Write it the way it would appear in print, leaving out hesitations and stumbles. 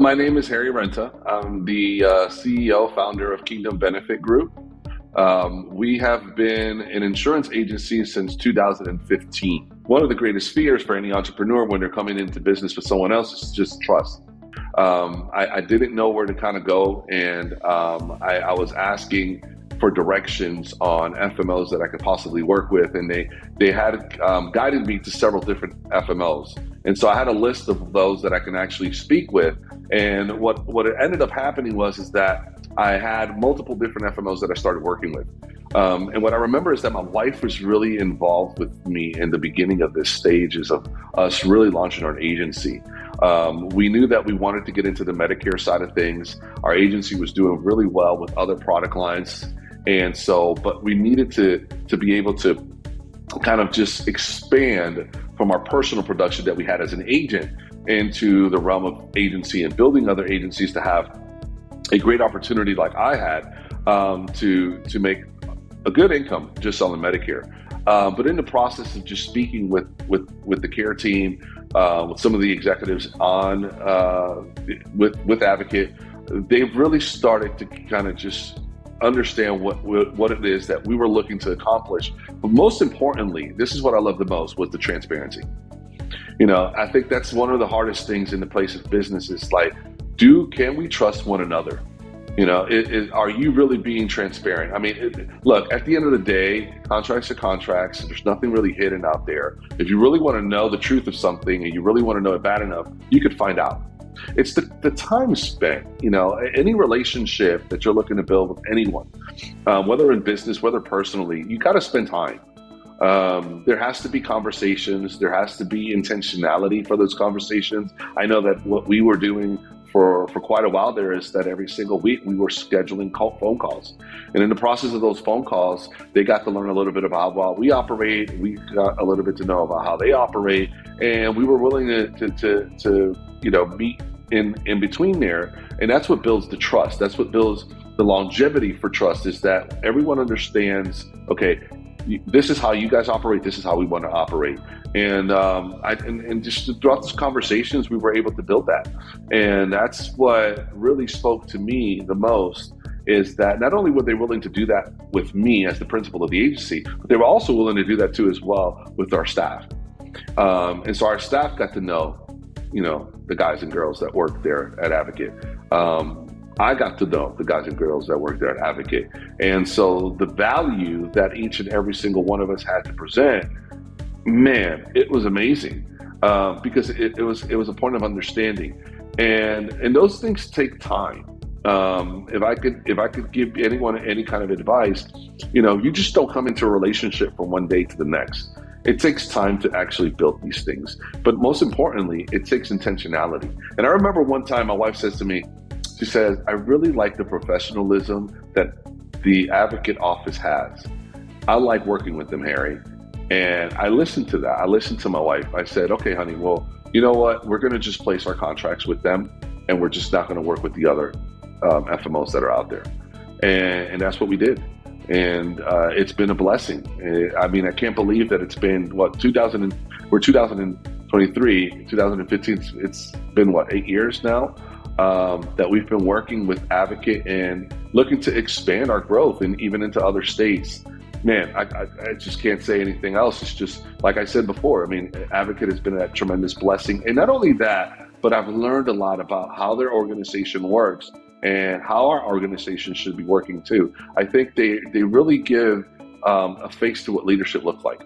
My name is Harry Renta. I'm the CEO, founder of Kingdom Benefit Group. We have been an insurance agency since 2015. One of the greatest fears for any entrepreneur when they're coming into business with someone else is just trust. I didn't know where to kind of go, and I was asking for directions on FMOs that I could possibly work with, and they had guided me to several different FMOs. And so I had a list of those that I can actually speak with. And what ended up happening is that I had multiple different FMOs that I started working with. And what I remember is that my wife was really involved with me in the beginning of this stages of us really launching our agency. We knew that we wanted to get into the Medicare side of things. Our agency was doing really well with other product lines. And so, but we needed to be able to kind of just expand from our personal production that we had as an agent into the realm of agency and building other agencies to have a great opportunity like I had to make a good income just selling Medicare. But in the process of just speaking with the care team, with some of the executives on with Advocate, they've really started to kind of just understand what it is that we were looking to accomplish. But most importantly, this is what I love the most, was the transparency. I think that's one of the hardest things in the place of business is like, can we trust one another? Are you really being transparent? I mean, look, at the end of the day, contracts are contracts. There's nothing really hidden out there. If you really want to know the truth of something and you really want to know it bad enough, you could find out. It's the time spent, any relationship that you're looking to build with anyone, whether in business, whether personally, you got to spend time. There has to be conversations. There has to be intentionality for those conversations. I know that what we were doing for quite a while there is that every single week we were scheduling phone calls. And in the process of those phone calls, they got to learn a little bit about how we operate. We got a little bit to know about how they operate. And we were willing to meet in between there. And that's what builds the trust. That's what builds the longevity for trust, is that everyone understands, okay, this is how you guys operate. This is how we want to operate. And and just throughout those conversations, we were able to build that. And that's what really spoke to me the most, is that not only were they willing to do that with me as the principal of the agency, but they were also willing to do that too as well with our staff. And so our staff got to know, the guys and girls that work there at Advocate. I got to know the guys and girls that work there at Advocate. And so the value that each and every single one of us had to present, man, it was amazing, because it was a point of understanding. And those things take time. If I could give anyone any kind of advice, you just don't come into a relationship from one day to the next. It takes time to actually build these things. But most importantly, it takes intentionality. And I remember one time my wife says to me, she says, I really like the professionalism that the Advocate office has. I like working with them, Harry. And I listened to that. I listened to my wife. I said, okay, honey, well, you know what? We're going to just place our contracts with them, and we're just not going to work with the other FMOs that are out there. And that's what we did. And it's been a blessing. I mean, I can't believe that it's been, we're 2023, 2015, it's been 8 years now that we've been working with Advocate and looking to expand our growth and even into other states. Man, I just can't say anything else. It's just, like I said before, I mean, Advocate has been a tremendous blessing. And not only that, but I've learned a lot about how their organization works and how our organization should be working too. I think they really give a face to what leadership looks like.